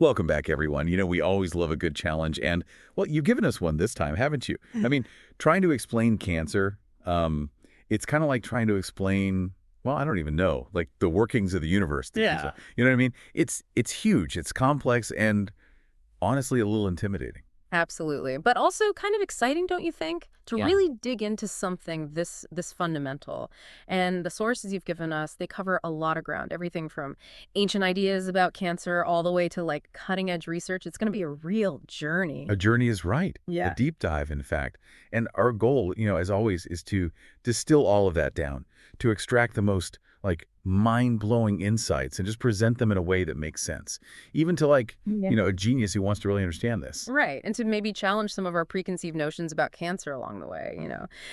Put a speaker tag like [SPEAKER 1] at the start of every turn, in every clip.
[SPEAKER 1] Welcome back, everyone. We always love a good challenge, and, well, you've given us one this time, haven't you? I mean, trying to explain cancer, it's kind of like trying to explain, well, I don't even know, like the workings of the universe.
[SPEAKER 2] Yeah.
[SPEAKER 1] You know what I mean? It's huge, it's complex, and honestly, a little intimidating.
[SPEAKER 3] Absolutely. But also kind of exciting, don't you think? To
[SPEAKER 2] Yeah.
[SPEAKER 3] really dig into something this fundamental. And the sources you've given us, they cover a lot of ground. Everything from ancient ideas about cancer all the way to like cutting edge research. It's going to be a real journey.
[SPEAKER 1] A journey is right. A
[SPEAKER 3] Yeah.
[SPEAKER 1] deep dive, in fact. And our goal, as always, is to distill all of that down, to extract the most, like, mind-blowing insights and just present them in a way that makes sense. Even to, like,
[SPEAKER 3] Yeah.
[SPEAKER 1] a genius who wants to really understand this.
[SPEAKER 3] Right. And to maybe challenge some of our preconceived notions about cancer along the way.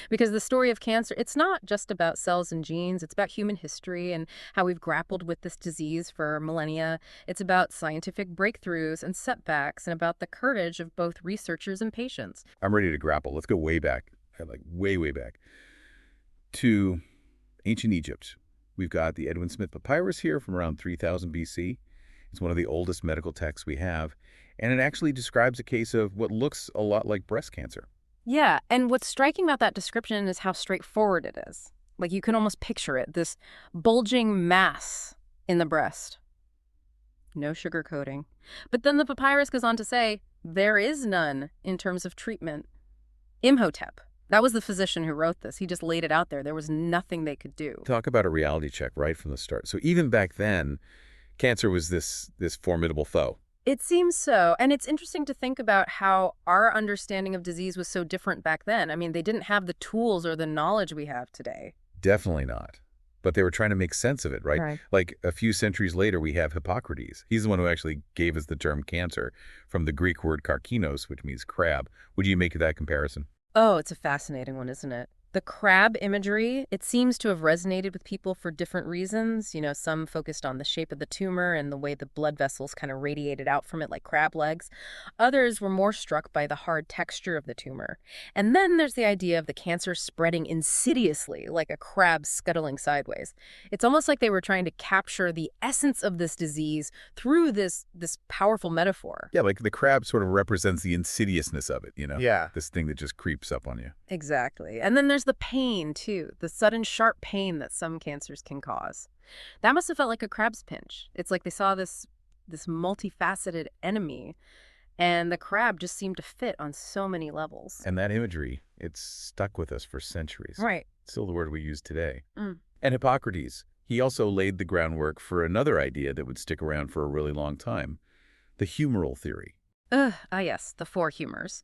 [SPEAKER 3] Because the story of cancer, it's not just about cells and genes. It's about human history and how we've grappled with this disease for millennia. It's about scientific breakthroughs and setbacks and about the courage of both researchers and patients.
[SPEAKER 1] I'm ready to grapple. Let's go way back, like way, way back, to ancient Egypt. We've got the Edwin Smith Papyrus here from around 3000 BC. It's one of the oldest medical texts we have, and it actually describes a case of what looks a lot like breast cancer.
[SPEAKER 3] Yeah, and what's striking about that description is how straightforward it is. Like you can almost picture it, this bulging mass in the breast. No sugarcoating. But then the papyrus goes on to say, there is none in terms of treatment. Imhotep. That was the physician who wrote this. He just laid it out there. There was nothing they could do.
[SPEAKER 1] Talk about a reality check right from the start. So even back then, cancer was this formidable foe.
[SPEAKER 3] It seems so. And it's interesting to think about how our understanding of disease was so different back then. I mean, they didn't have the tools or the knowledge we have today.
[SPEAKER 1] Definitely not. But they were trying to make sense of it, right?
[SPEAKER 3] Right.
[SPEAKER 1] Like a few centuries later, we have Hippocrates. He's the one who actually gave us the term cancer from the Greek word karkinos, which means crab. Would you make that comparison?
[SPEAKER 3] Oh, it's a fascinating one, isn't it? The crab imagery, it seems to have resonated with people for different reasons. Some focused on the shape of the tumor and the way the blood vessels kind of radiated out from it like crab legs. Others were more struck by the hard texture of the tumor. And then there's the idea of the cancer spreading insidiously, like a crab scuttling sideways. It's almost like they were trying to capture the essence of this disease through this powerful metaphor.
[SPEAKER 1] Yeah, like the crab sort of represents the insidiousness of it.
[SPEAKER 2] Yeah.
[SPEAKER 1] This thing that just creeps up on you.
[SPEAKER 3] Exactly. And then there's the pain, too, the sudden sharp pain that some cancers can cause. That must have felt like a crab's pinch. It's like they saw this multifaceted enemy, and the crab just seemed to fit on so many levels.
[SPEAKER 1] And that imagery, it's stuck with us for centuries.
[SPEAKER 3] Right.
[SPEAKER 1] It's still the word we use today.
[SPEAKER 3] Mm.
[SPEAKER 1] And Hippocrates, he also laid the groundwork for another idea that would stick around for a really long time, the humoral theory.
[SPEAKER 3] Yes, the four humors.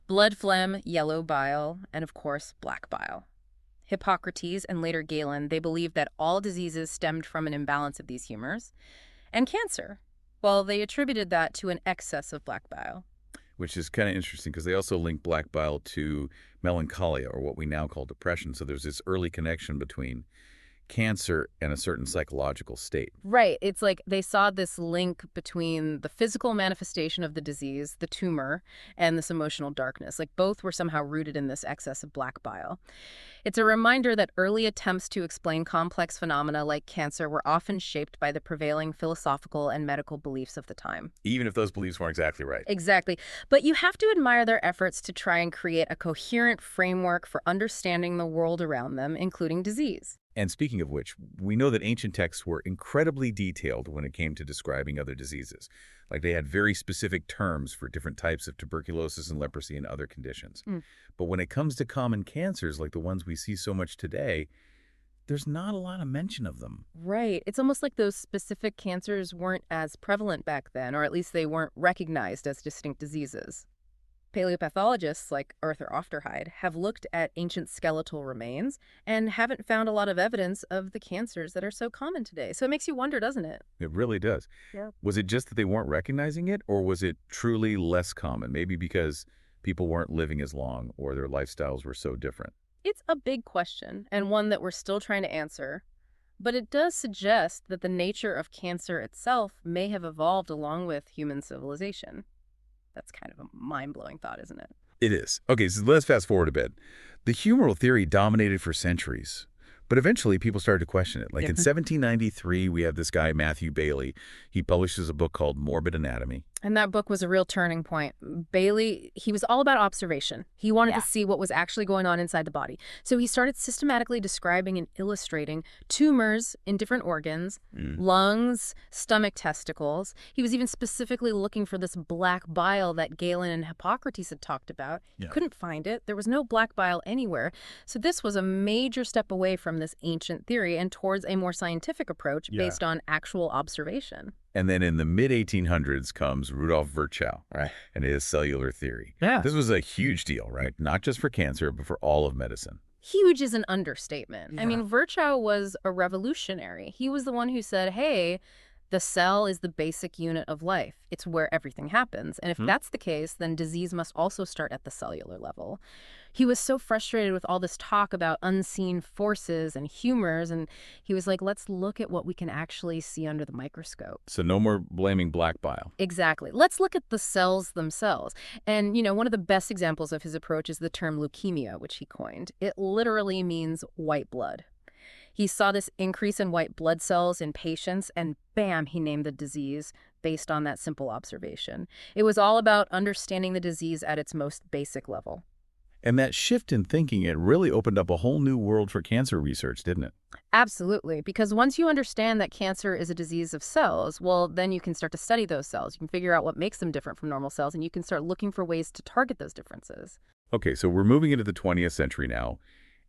[SPEAKER 3] Blood phlegm, yellow bile, and of course, black bile. Hippocrates and later Galen, they believed that all diseases stemmed from an imbalance of these humors. And cancer, well, they attributed that to an excess of black bile.
[SPEAKER 1] Which is kind of interesting because they also link black bile to melancholia, or what we now call depression. So there's this early connection between cancer and a certain psychological state.
[SPEAKER 3] Right. It's like they saw this link between the physical manifestation of the disease, the tumor, and this emotional darkness. Like both were somehow rooted in this excess of black bile. It's a reminder that early attempts to explain complex phenomena like cancer were often shaped by the prevailing philosophical and medical beliefs of the time.
[SPEAKER 1] Even if those beliefs weren't exactly right.
[SPEAKER 3] Exactly. But you have to admire their efforts to try and create a coherent framework for understanding the world around them, including disease.
[SPEAKER 1] And speaking of which, we know that ancient texts were incredibly detailed when it came to describing other diseases. Like they had very specific terms for different types of tuberculosis and leprosy and other conditions. But when it comes to common cancers like the ones we see so much today, there's not a lot of mention of them.
[SPEAKER 3] Right. It's almost like those specific cancers weren't as prevalent back then, or at least they weren't recognized as distinct diseases. Paleopathologists like Arthur Ofterhide have looked at ancient skeletal remains and haven't found a lot of evidence of the cancers that are so common today. So it makes you wonder, doesn't it?
[SPEAKER 1] It really does.
[SPEAKER 3] Yeah.
[SPEAKER 1] Was it just that they weren't recognizing it, or was it truly less common? Maybe because people weren't living as long or their lifestyles were so different.
[SPEAKER 3] It's a big question and one that we're still trying to answer. But it does suggest that the nature of cancer itself may have evolved along with human civilization. That's kind of a mind-blowing thought, isn't it?
[SPEAKER 1] It is. Okay, so let's fast forward a bit. The humoral theory dominated for centuries. But eventually, people started to question it. Like
[SPEAKER 3] Yeah.
[SPEAKER 1] in 1793, we have this guy, Matthew Bailey. He publishes a book called Morbid Anatomy.
[SPEAKER 3] And that book was a real turning point. Bailey, he was all about observation. He wanted to
[SPEAKER 2] Yeah.
[SPEAKER 3] see what was actually going on inside the body. So he started systematically describing and illustrating tumors in different organs, lungs, stomach, testicles. He was even specifically looking for this black bile that Galen and Hippocrates had talked about. He
[SPEAKER 1] Yeah.
[SPEAKER 3] couldn't find it. There was no black bile anywhere. So this was a major step away from this ancient theory and towards a more scientific approach
[SPEAKER 1] Yeah.
[SPEAKER 3] based on actual observation.
[SPEAKER 1] And then in the mid-1800s comes Rudolf Virchow
[SPEAKER 2] Right.
[SPEAKER 1] and his cellular theory.
[SPEAKER 2] Yeah.
[SPEAKER 1] This was a huge deal, right? Not just for cancer, but for all of medicine.
[SPEAKER 3] Huge is an understatement. I
[SPEAKER 2] Yeah.
[SPEAKER 3] mean, Virchow was a revolutionary. He was the one who said, hey, the cell is the basic unit of life. It's where everything happens. And if that's the case, then disease must also start at the cellular level. He was so frustrated with all this talk about unseen forces and humors, and he was like, let's look at what we can actually see under the microscope.
[SPEAKER 1] So no more blaming black bile.
[SPEAKER 3] Exactly. Let's look at the cells themselves. And, one of the best examples of his approach is the term leukemia, which he coined. It literally means white blood. He saw this increase in white blood cells in patients, and bam, he named the disease based on that simple observation. It was all about understanding the disease at its most basic level.
[SPEAKER 1] And that shift in thinking, it really opened up a whole new world for cancer research, didn't it?
[SPEAKER 3] Absolutely, because once you understand that cancer is a disease of cells, well, then you can start to study those cells. You can figure out what makes them different from normal cells, and you can start looking for ways to target those differences.
[SPEAKER 1] Okay, so we're moving into the 20th century now,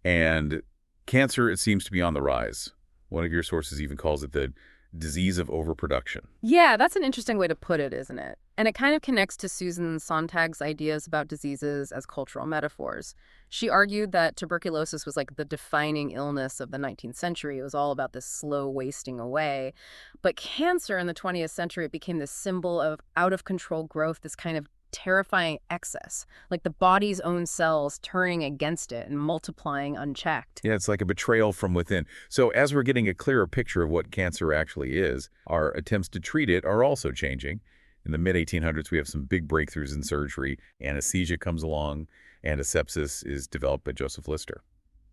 [SPEAKER 1] and cancer, it seems to be on the rise. One of your sources even calls it the disease of overproduction.
[SPEAKER 3] Yeah, that's an interesting way to put it, isn't it? And it kind of connects to Susan Sontag's ideas about diseases as cultural metaphors. She argued that tuberculosis was like the defining illness of the 19th century. It was all about this slow wasting away. But cancer in the 20th century, it became this symbol of out-of-control growth, this kind of terrifying excess, like the body's own cells turning against it and multiplying unchecked.
[SPEAKER 1] Yeah, it's like a betrayal from within. So as we're getting a clearer picture of what cancer actually is, our attempts to treat it are also changing. In the mid-1800s, we have some big breakthroughs in surgery. Anesthesia comes along, and asepsis is developed by Joseph Lister.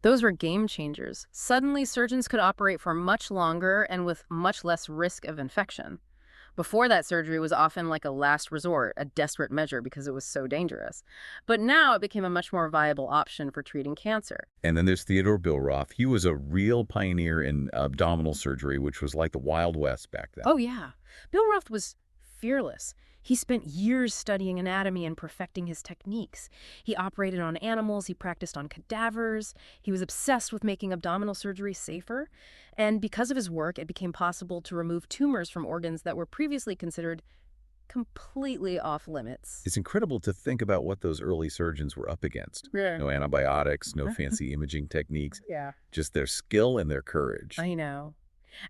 [SPEAKER 3] Those were game changers. Suddenly, surgeons could operate for much longer and with much less risk of infection. Before that, surgery was often like a last resort, a desperate measure because it was so dangerous. But now it became a much more viable option for treating cancer.
[SPEAKER 1] And then there's Theodore Billroth. He was a real pioneer in abdominal surgery, which was like the Wild West back then.
[SPEAKER 3] Oh, yeah. Billroth was fearless. He spent years studying anatomy and perfecting his techniques. He operated on animals, he practiced on cadavers, he was obsessed with making abdominal surgery safer. And because of his work, it became possible to remove tumors from organs that were previously considered completely off limits.
[SPEAKER 1] It's incredible to think about what those early surgeons were up against.
[SPEAKER 3] Yeah.
[SPEAKER 1] No antibiotics, no fancy imaging techniques,
[SPEAKER 3] Yeah.
[SPEAKER 1] just their skill and their courage.
[SPEAKER 3] I know.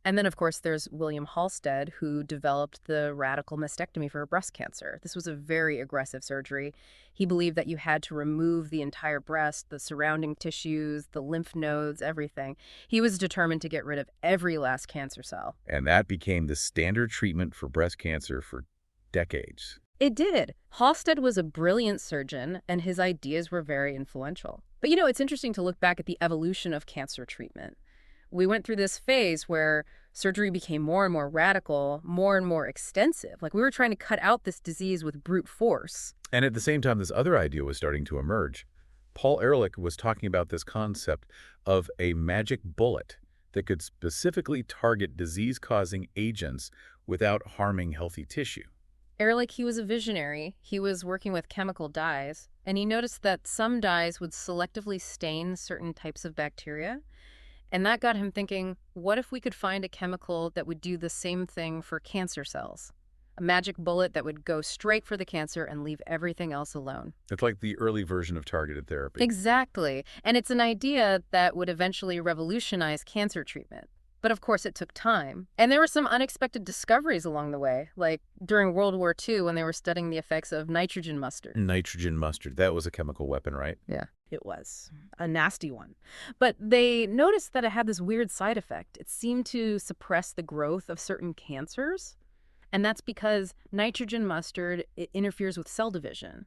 [SPEAKER 3] And then, of course, there's William Halsted, who developed the radical mastectomy for breast cancer. This was a very aggressive surgery. He believed that you had to remove the entire breast, the surrounding tissues, the lymph nodes, everything. He was determined to get rid of every last cancer cell.
[SPEAKER 1] And that became the standard treatment for breast cancer for decades.
[SPEAKER 3] It did. Halsted was a brilliant surgeon, and his ideas were very influential. But it's interesting to look back at the evolution of cancer treatment. We went through this phase where surgery became more and more radical, more and more extensive. Like we were trying to cut out this disease with brute force.
[SPEAKER 1] And at the same time, this other idea was starting to emerge. Paul Ehrlich was talking about this concept of a magic bullet that could specifically target disease-causing agents without harming healthy tissue.
[SPEAKER 3] Ehrlich, he was a visionary. He was working with chemical dyes, and he noticed that some dyes would selectively stain certain types of bacteria. And that got him thinking, what if we could find a chemical that would do the same thing for cancer cells? A magic bullet that would go straight for the cancer and leave everything else alone.
[SPEAKER 1] It's like the early version of targeted therapy.
[SPEAKER 3] Exactly. And it's an idea that would eventually revolutionize cancer treatment. But of course, it took time. And there were some unexpected discoveries along the way, like during World War II when they were studying the effects of nitrogen mustard.
[SPEAKER 1] Nitrogen mustard, that was a chemical weapon, right?
[SPEAKER 3] Yeah.
[SPEAKER 2] It was a nasty one.
[SPEAKER 3] But they noticed that it had this weird side effect. It seemed to suppress the growth of certain cancers. And that's because nitrogen mustard, it interferes with cell division.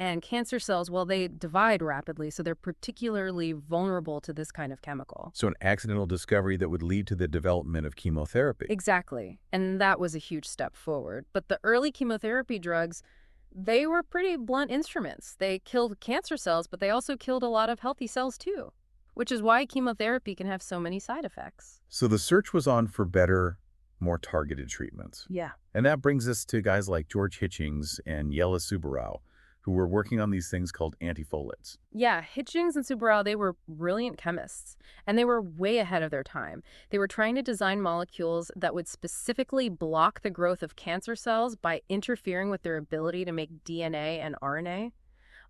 [SPEAKER 3] And cancer cells, well, they divide rapidly, so they're particularly vulnerable to this kind of chemical.
[SPEAKER 1] So an accidental discovery that would lead to the development of chemotherapy.
[SPEAKER 3] Exactly. And that was a huge step forward. But the early chemotherapy drugs, they were pretty blunt instruments. They killed cancer cells, but they also killed a lot of healthy cells too, which is why chemotherapy can have so many side effects.
[SPEAKER 1] So the search was on for better, more targeted treatments.
[SPEAKER 3] Yeah.
[SPEAKER 1] And that brings us to guys like George Hitchings and Yella Subarao, who were working on these things called antifolates.
[SPEAKER 3] Yeah, Hitchings and Subarao, they were brilliant chemists, and they were way ahead of their time. They were trying to design molecules that would specifically block the growth of cancer cells by interfering with their ability to make DNA and RNA.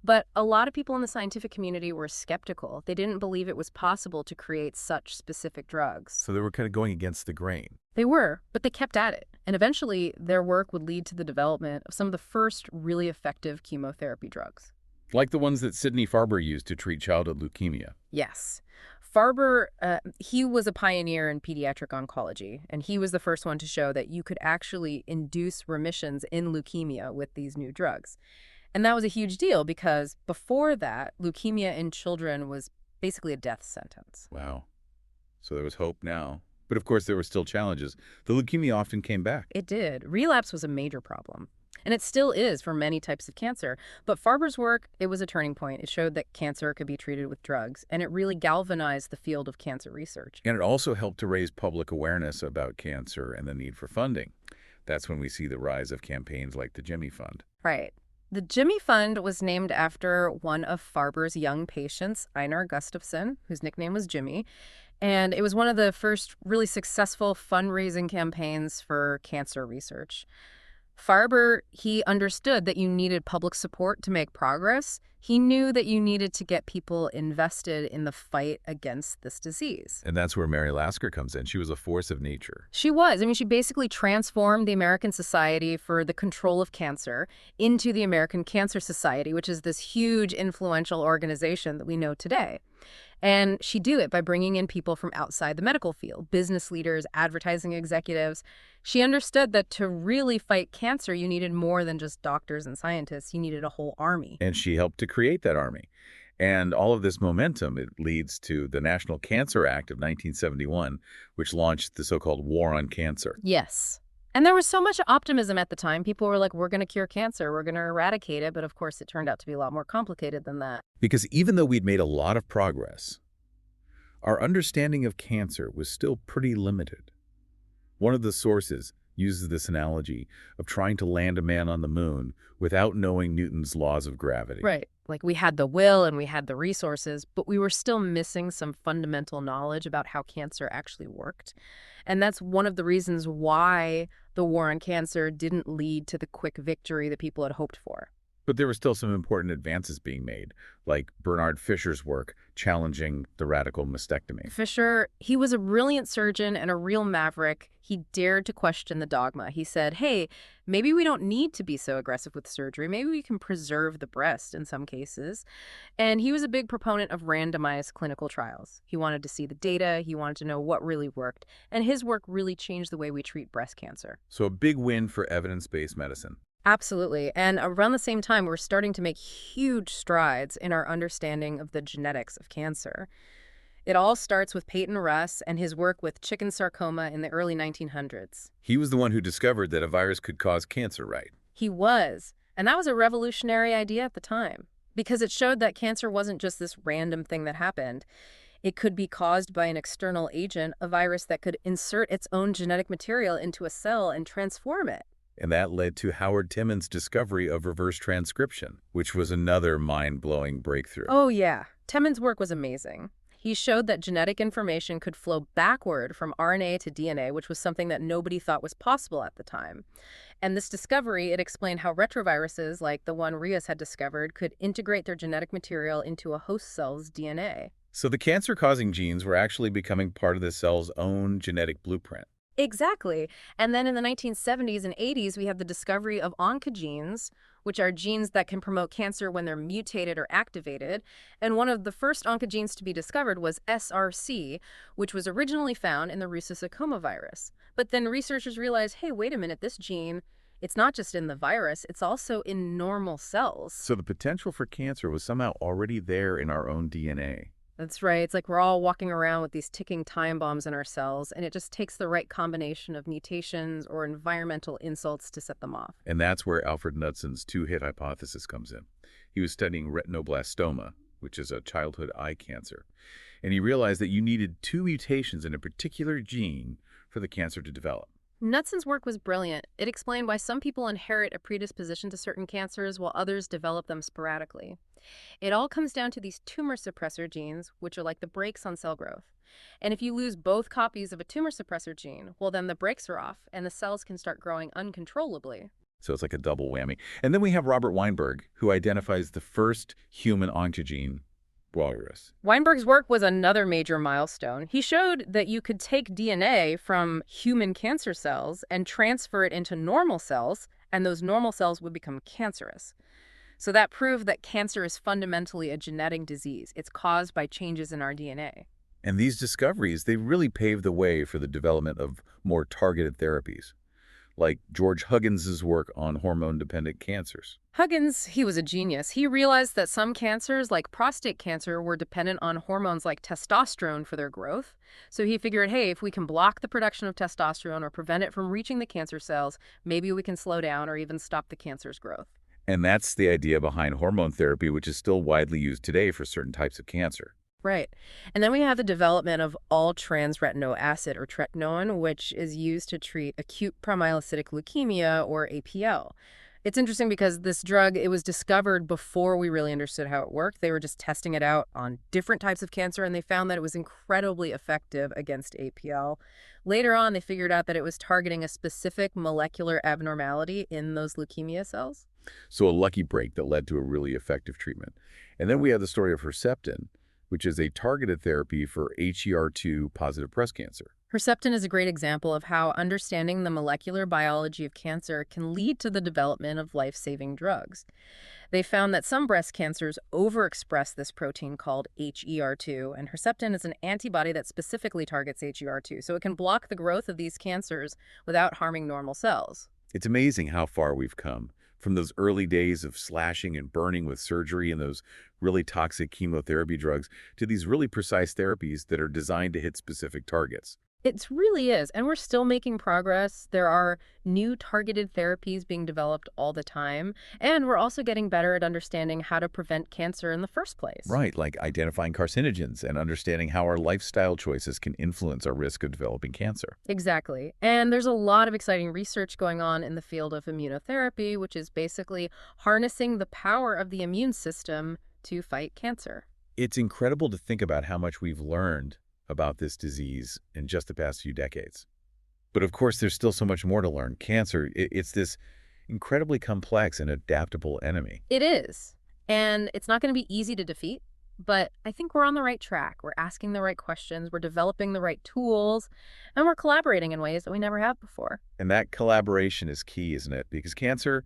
[SPEAKER 3] But a lot of people in the scientific community were skeptical. They didn't believe it was possible to create such specific drugs.
[SPEAKER 1] So they were kind of going against the grain.
[SPEAKER 3] They were, but they kept at it. And eventually, their work would lead to the development of some of the first really effective chemotherapy drugs.
[SPEAKER 1] Like the ones that Sidney Farber used to treat childhood leukemia.
[SPEAKER 3] Yes. Farber, he was a pioneer in pediatric oncology, and he was the first one to show that you could actually induce remissions in leukemia with these new drugs. And that was a huge deal because before that, leukemia in children was basically a death sentence.
[SPEAKER 1] Wow. So there was hope now. But of course, there were still challenges. The leukemia often came back.
[SPEAKER 3] It did. Relapse was a major problem. And it still is for many types of cancer. But Farber's work, it was a turning point. It showed that cancer could be treated with drugs, and it really galvanized the field of cancer research.
[SPEAKER 1] And it also helped to raise public awareness about cancer and the need for funding. That's when we see the rise of campaigns like the Jimmy Fund.
[SPEAKER 3] Right. The Jimmy Fund was named after one of Farber's young patients, Einar Gustafsson, whose nickname was Jimmy. And it was one of the first really successful fundraising campaigns for cancer research. Farber, he understood that you needed public support to make progress. He knew that you needed to get people invested in the fight against this disease.
[SPEAKER 1] And that's where Mary Lasker comes in. She was a force of nature.
[SPEAKER 3] She was. I mean, she basically transformed the American Society for the Control of Cancer into the American Cancer Society, which is this huge influential organization that we know today. And she did it by bringing in people from outside the medical field, business leaders, advertising executives. She understood that to really fight cancer, you needed more than just doctors and scientists. You needed a whole army.
[SPEAKER 1] And she helped to create that army. And all of this momentum, it leads to the National Cancer Act of 1971, which launched the so-called War on Cancer.
[SPEAKER 3] Yes. And there was so much optimism at the time. People were like, we're going to cure cancer. We're going to eradicate it. But of course, it turned out to be a lot more complicated than that.
[SPEAKER 1] Because even though we'd made a lot of progress, our understanding of cancer was still pretty limited. One of the sources uses this analogy of trying to land a man on the moon without knowing Newton's laws of gravity.
[SPEAKER 3] Right. Like we had the will and we had the resources, but we were still missing some fundamental knowledge about how cancer actually worked. And that's one of the reasons why the war on cancer didn't lead to the quick victory that people had hoped for.
[SPEAKER 1] But there were still some important advances being made, like Bernard Fisher's work challenging the radical mastectomy.
[SPEAKER 3] Fisher, he was a brilliant surgeon and a real maverick. He dared to question the dogma. He said, hey, maybe we don't need to be so aggressive with surgery. Maybe we can preserve the breast in some cases. And he was a big proponent of randomized clinical trials. He wanted to see the data. He wanted to know what really worked. And his work really changed the way we treat breast cancer.
[SPEAKER 1] So a big win for evidence-based medicine.
[SPEAKER 3] Absolutely. And around the same time, we're starting to make huge strides in our understanding of the genetics of cancer. It all starts with Peyton Russ and his work with chicken sarcoma in the early 1900s.
[SPEAKER 1] He was the one who discovered that a virus could cause cancer, right?
[SPEAKER 3] He was. And that was a revolutionary idea at the time because it showed that cancer wasn't just this random thing that happened. It could be caused by an external agent, a virus that could insert its own genetic material into a cell and transform it.
[SPEAKER 1] And that led to Howard Timmons' discovery of reverse transcription, which was another mind-blowing breakthrough.
[SPEAKER 3] Oh, yeah. Timmons' work was amazing. He showed that genetic information could flow backward from RNA to DNA, which was something that nobody thought was possible at the time. And this discovery, it explained how retroviruses, like the one Rios had discovered, could integrate their genetic material into a host cell's DNA.
[SPEAKER 1] So the cancer-causing genes were actually becoming part of the cell's own genetic blueprint.
[SPEAKER 3] Exactly. And then in the 1970s and 80s, we have the discovery of oncogenes, which are genes that can promote cancer when they're mutated or activated. And one of the first oncogenes to be discovered was SRC, which was originally found in the rhesusarcoma virus. But then researchers realized, hey, wait a minute, this gene, It's not just in the virus, it's also in normal cells.
[SPEAKER 1] So the potential for cancer was somehow already there in our own DNA.
[SPEAKER 3] That's right. It's like we're all walking around with these ticking time bombs in our cells, and it just takes the right combination of mutations or environmental insults to set them off.
[SPEAKER 1] And that's where Alfred Knudson's two-hit hypothesis comes in. He was studying retinoblastoma, which is a childhood eye cancer, and he realized that you needed two mutations in a particular gene for the cancer to develop.
[SPEAKER 3] Knudson's work was brilliant. It explained why some people inherit a predisposition to certain cancers while others develop them sporadically. It all comes down to these tumor suppressor genes, which are like the brakes on cell growth. And if you lose both copies of a tumor suppressor gene, well, then the brakes are off and the cells can start growing uncontrollably.
[SPEAKER 1] So it's like a double whammy. And then we have Robert Weinberg, who identifies the first human oncogene, virus.
[SPEAKER 3] Weinberg's work was another major milestone. He showed that you could take DNA from human cancer cells and transfer it into normal cells, and those normal cells would become cancerous. So that proved that cancer is fundamentally a genetic disease. It's caused by changes in our DNA.
[SPEAKER 1] And these discoveries, they really paved the way for the development of more targeted therapies, like George Huggins's work on hormone-dependent cancers.
[SPEAKER 3] Huggins, he was a genius. He realized that some cancers, like prostate cancer, were dependent on hormones like testosterone for their growth. So he figured, hey, if we can block the production of testosterone or prevent it from reaching the cancer cells, maybe we can slow down or even stop the cancer's growth.
[SPEAKER 1] And that's the idea behind hormone therapy, which is still widely used today for certain types of cancer.
[SPEAKER 3] Right. And then we have the development of all-trans retinoic acid, or tretinoin, which is used to treat acute promyelocytic leukemia, or APL. It's interesting because this drug, it was discovered before we really understood how it worked. They were just testing it out on different types of cancer, and they found that it was incredibly effective against APL. Later on, they figured out that it was targeting a specific molecular abnormality in those leukemia cells.
[SPEAKER 1] So a lucky break that led to a really effective treatment. And then we have the story of Herceptin, which is a targeted therapy for HER2 positive breast cancer.
[SPEAKER 3] Herceptin is a great example of how understanding the molecular biology of cancer can lead to the development of life-saving drugs. They found that some breast cancers overexpress this protein called HER2, and Herceptin is an antibody that specifically targets HER2, so it can block the growth of these cancers without harming normal cells.
[SPEAKER 1] It's amazing how far we've come, from those early days of slashing and burning with surgery and those really toxic chemotherapy drugs to these really precise therapies that are designed to hit specific targets.
[SPEAKER 3] It really is, and we're still making progress. There are new targeted therapies being developed all the time, and we're also getting better at understanding how to prevent cancer in the first place.
[SPEAKER 1] Right, like identifying carcinogens and understanding how our lifestyle choices can influence our risk of developing cancer.
[SPEAKER 3] Exactly. And there's a lot of exciting research going on in the field of immunotherapy, which is basically harnessing the power of the immune system to fight cancer.
[SPEAKER 1] It's incredible to think about how much we've learned about this disease in just the past few decades. But of course, there's still so much more to learn. Cancer, it's this incredibly complex and adaptable enemy.
[SPEAKER 3] It is. And it's not going to be easy to defeat, but I think we're on the right track. We're asking the right questions, we're developing the right tools, and we're collaborating in ways that we never have before.
[SPEAKER 1] And that collaboration is key, isn't it? Because cancer,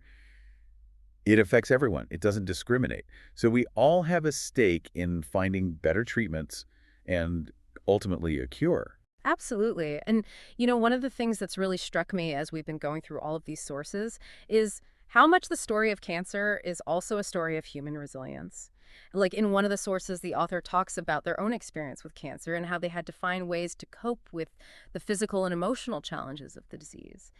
[SPEAKER 1] it affects everyone. It doesn't discriminate. So we all have a stake in finding better treatments and ultimately a cure.
[SPEAKER 3] Absolutely. And, one of the things that's really struck me as we've been going through all of these sources is how much the story of cancer is also a story of human resilience. Like in one of the sources, the author talks about their own experience with cancer and how they had to find ways to cope with the physical and emotional challenges of the disease.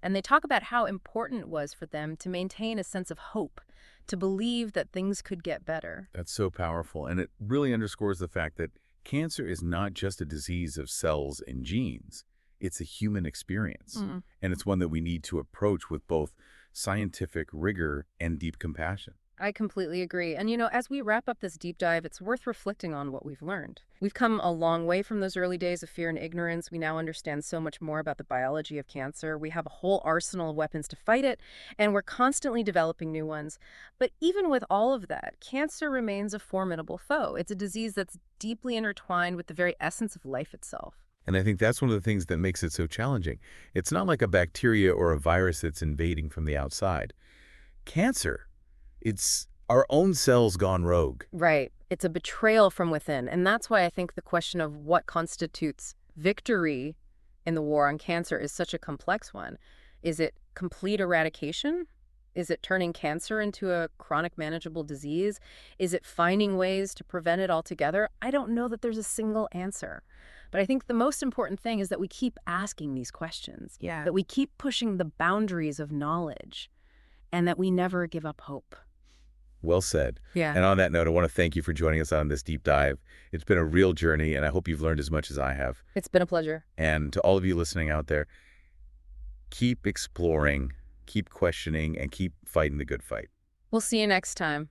[SPEAKER 3] And they talk about how important it was for them to maintain a sense of hope, to believe that things could get better.
[SPEAKER 1] That's so powerful. And it really underscores the fact that cancer is not just a disease of cells and genes. It's a human experience. And it's one that we need to approach with both scientific rigor and deep compassion.
[SPEAKER 3] I completely agree. And, as we wrap up this deep dive, it's worth reflecting on what we've learned. We've come a long way from those early days of fear and ignorance. We now understand so much more about the biology of cancer. We have a whole arsenal of weapons to fight it, and we're constantly developing new ones. But even with all of that, cancer remains a formidable foe. It's a disease that's deeply intertwined with the very essence of life itself.
[SPEAKER 1] And I think that's one of the things that makes it so challenging. It's not like a bacteria or a virus that's invading from the outside. Cancer, it's our own cells gone rogue.
[SPEAKER 3] Right. It's a betrayal from within. And that's why I think the question of what constitutes victory in the war on cancer is such a complex one. Is it complete eradication? Is it turning cancer into a chronic manageable disease? Is it finding ways to prevent it altogether? I don't know that there's a single answer. But I think the most important thing is that we keep asking these questions,
[SPEAKER 2] Yeah.
[SPEAKER 3] that we keep pushing the boundaries of knowledge, and that we never give up hope.
[SPEAKER 1] Well said.
[SPEAKER 3] Yeah.
[SPEAKER 1] And on that note, I want to thank you for joining us on this deep dive. It's been a real journey, and I hope you've learned as much as I have.
[SPEAKER 3] It's been a pleasure.
[SPEAKER 1] And to all of you listening out there, keep exploring, keep questioning, and keep fighting the good fight.
[SPEAKER 3] We'll see you next time.